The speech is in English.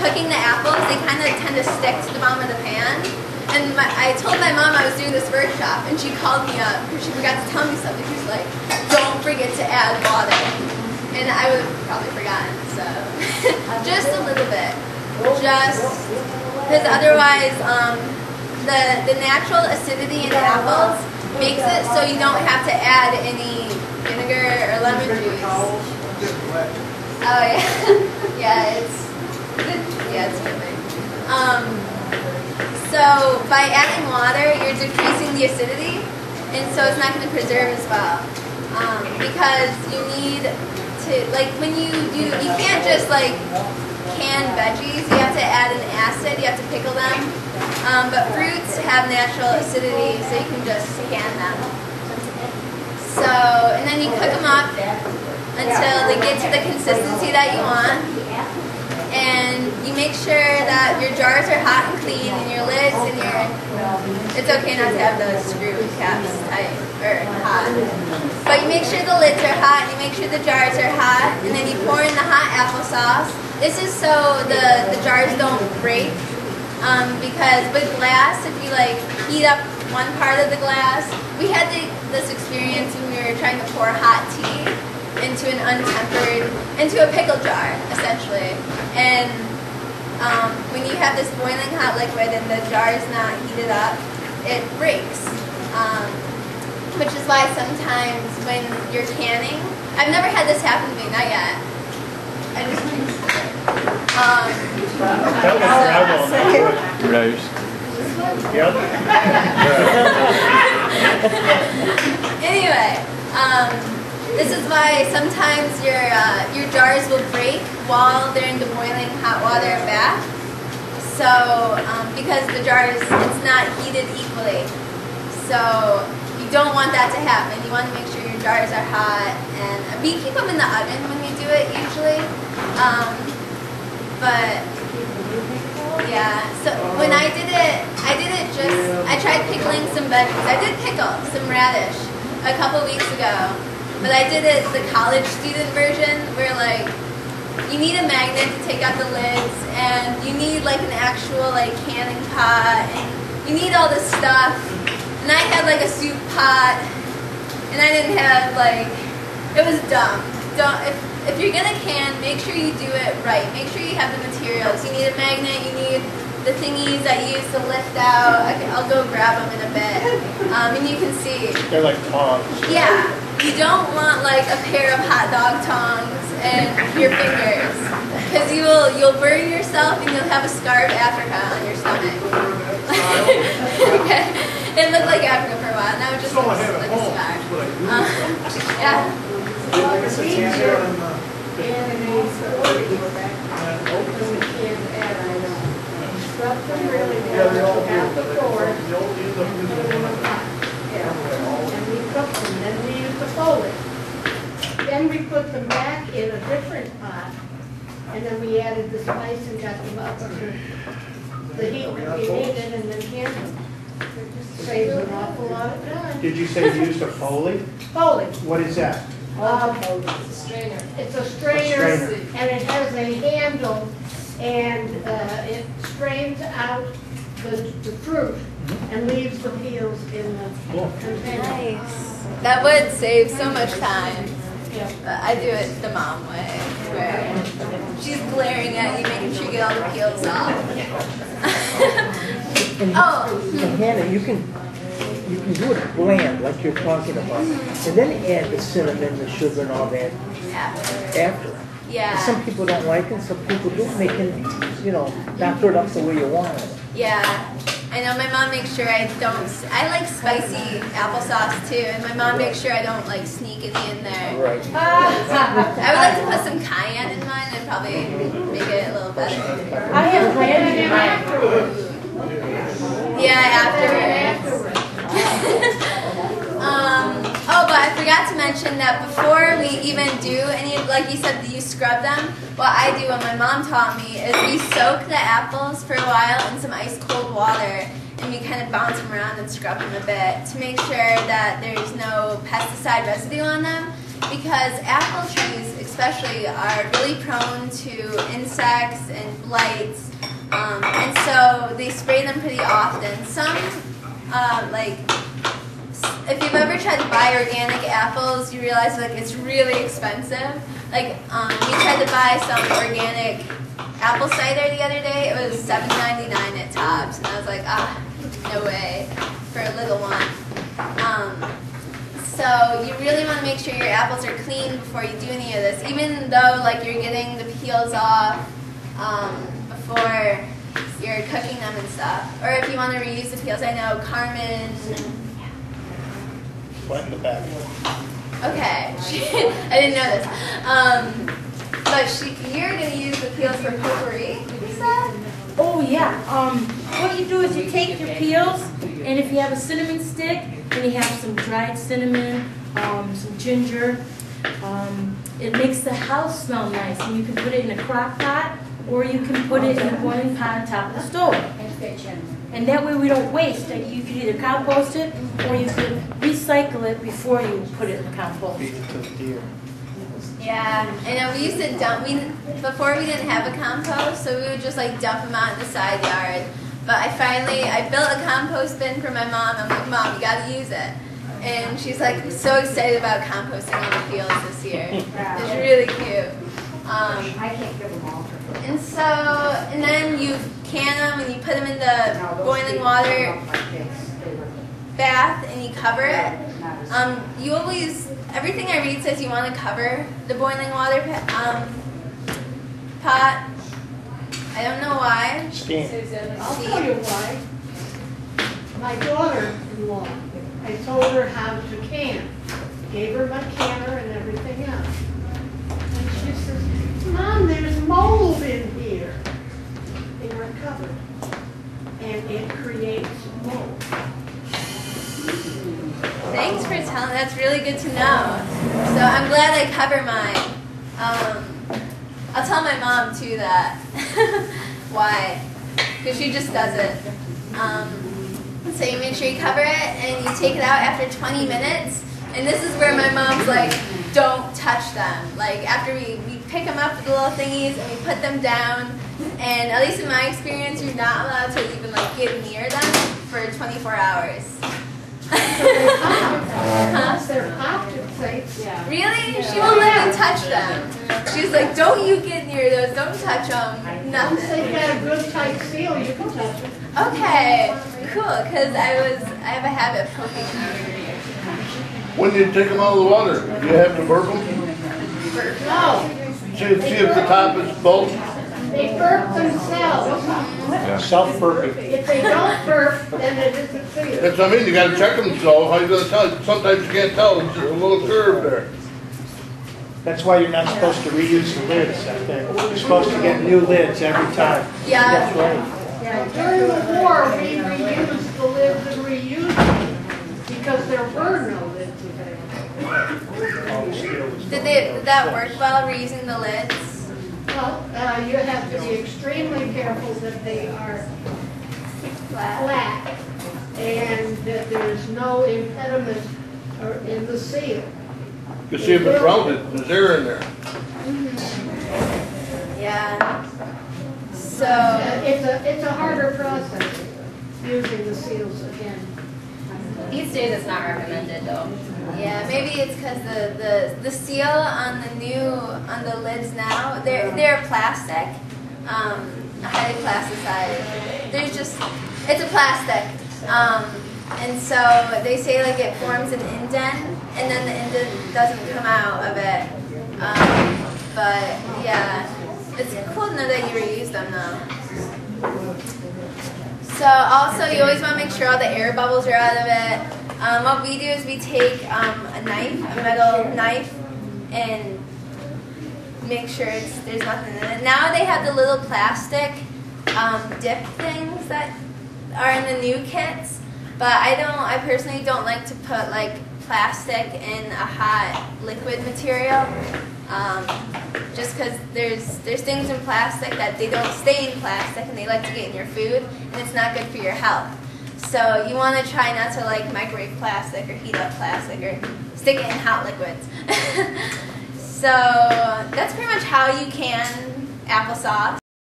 cooking the apples, they kind of tend to stick to the bottom of the pan. And I told my mom I was doing this workshop, and she called me up because she forgot to tell me something. She was like, "Don't forget to add water." And I would have probably forgotten, so just a little bit. Just because otherwise, the natural acidity in apples makes it so you don't have to add any vinegar or lemon juice. Oh yeah, yeah, it's perfect. So by adding water, you're decreasing the acidity, and so it's not going to preserve as well. Because you need to, like when you can't just like can veggies. You have to add an acid. You have to pickle them. But fruits have natural acidity, so you can just can them. So, and then you cook them up until they get to the consistency that you want. And you make sure that your jars are hot and clean, and your lids and your, it's okay not to have the screw caps tight or hot. But you make sure the lids are hot, and you make sure the jars are hot, and then you pour in the hot applesauce. This is so the jars don't break, because with glass, if you like heat up one part of the glass, we had this experience when we were trying to pour hot tea into an into a pickle jar, essentially. And when you have this boiling hot liquid and the jar is not heated up, it breaks. Which is why sometimes when you're canning, I've never had this happen to me, not yet. I just anyway, this is why sometimes your jars will break while they're in the boiling hot water bath. So because the jars, it's not heated equally. So you don't want that to happen. You want to make sure your jars are hot, and we keep them in the oven when we do it usually. But yeah, so when I did it I tried pickling some veggies. I did pickle some radish a couple weeks ago, but I did it the college student version where like you need a magnet to take out the lids, and you need like an actual like canning pot, and you need all this stuff. And I had like a soup pot, and I didn't have like, it was dumb. If you're gonna can, make sure you do it right. Make sure you have the materials. You need a magnet, you need the thingies that you use to lift out. I'll go grab them in a bit. And you can see. They're like tongs. Yeah. You don't want like a pair of hot dog tongs and your fingers. Because you'll burn yourself and you'll have a scar of Africa on your stomach. Okay. It looked like Africa for a while. Now it just looks like a scar. Yeah. Well, it's easier in the scrub them really well, out the cord, and we cook them, then we use the Foley. Then we put them back in a different pot, and then we added the spice and got them up to the heat that we needed, and then canned them. Saves an awful lot of time. Did you say you used a Foley? Foley. What is that? Strainer. It's a strainer, and it has a handle, and it strains out the fruit and leaves the peels in the container. Nice. That would save so much time. Yeah. But I do it the mom way, where she's glaring at you, making sure you get all the peels off. And Hannah, you can do it bland, like you're talking about, and then add the cinnamon, the sugar, and all that after. Yeah. Some people don't like it, some people do. They can, not throw it up the way you want it. Yeah. I know my mom makes sure I like spicy applesauce too, and my mom makes sure I don't like sneak it in there. Right. I would like to put some cayenne in mine and probably make it a little better. I have cayenne in afterwards. Yeah, afterwards. But I forgot to mention that before we even do any, like you said, you scrub them. What I do, what my mom taught me, is we soak the apples for a while in some ice cold water, and we kind of bounce them around and scrub them a bit to make sure that there's no pesticide residue on them. because apple trees especially are really prone to insects and blights, and so they spray them pretty often. Some, like, if you've ever tried to buy organic apples, you realize like it's really expensive. Like, we tried to buy some organic apple cider the other day. It was $7.99 at Tops, and I was like, no way for a little one. So you really want to make sure your apples are clean before you do any of this, even though like you're getting the peels off before you're cooking them and stuff. Or if you want to reuse the peels, I know Carmen. Right in the back. Okay, I didn't know this. But you're going to use the peels for potpourri, you said? Oh yeah. What you do is you take your peels, and if you have a cinnamon stick, and you have some dried cinnamon, some ginger, it makes the house smell nice. And you can put it in a crock pot, or you can put it in a boiling pot on top of the stove. And that way we don't waste it. You can either compost it, or you can recycle it before you put it in the compost. Feed it to the deer. Yeah, I know we used to dump, before we didn't have a compost, so we would just like dump them out in the side yard. But I built a compost bin for my mom. I'm like, Mom, you gotta use it. And she's like so excited about composting on the fields this year. It's really cute. I can't give them all for free. And then you can them and you put them in the boiling water bath and you cover it. You always, everything I read says you want to cover the boiling water pot. I don't know why. Steam. I'll tell you why. My daughter-in-law, I told her how to can. Gave her my canner and everything else. And she says, Mom, there's mold in here. They are covered. And it creates mold. Thanks for telling. That's really good to know. So I'm glad I cover mine. I'll tell my mom too that. Why? Because she just does it. So you make sure you cover it and you take it out after 20 minutes. And this is where my mom's like, don't touch them. Like after we pick them up with the little thingies and we put them down. And at least in my experience, you're not allowed to even like get near them for 24 hours. They're popped plates. Yeah. Really? She won't let me touch them. She's like, don't you get near those, don't touch them, Once they've nothing. got a good tight seal, you can touch them. Okay, cool, because I have a habit of poking them. When you take them out of the water, do you have to burp them? No, See if the top is full? they burp themselves. Self-burping. If they don't burp, then it isn't sealed. That's what I mean, you gotta check them, so how you gonna tell? Sometimes you can't tell, it's a little curve there. That's why you're not supposed to reuse the lids, I think. You're supposed to get new lids every time. Yeah. That's right. During the war, we reused the lids and reused them because there were no lids available. All the steel was Did that work well, reusing the lids? Well, you have to be extremely careful that they are flat and that there's no impediment in the seal. You see if it's rounded, there's air in there. Yeah. So, It's a harder process using the seals again. These days it's not recommended though. yeah, maybe it's because the seal on the lids now, they're plastic, highly plasticized. It's a plastic. And so they say like it forms an indent, and then the indent doesn't come out of it. But yeah, it's cool to know that you reuse them though. So also you always want to make sure all the air bubbles are out of it. What we do is we take a metal knife, and make sure there's nothing in it. Now they have the little plastic dip things that are in the new kits. But I personally don't like to put like plastic in a hot liquid material, just because there's things in plastic that they don't stay in plastic and they like to get in your food, and it's not good for your health. So you want to try not to like microwave plastic or heat up plastic or stick it in hot liquids. So that's pretty much how you can applesauce.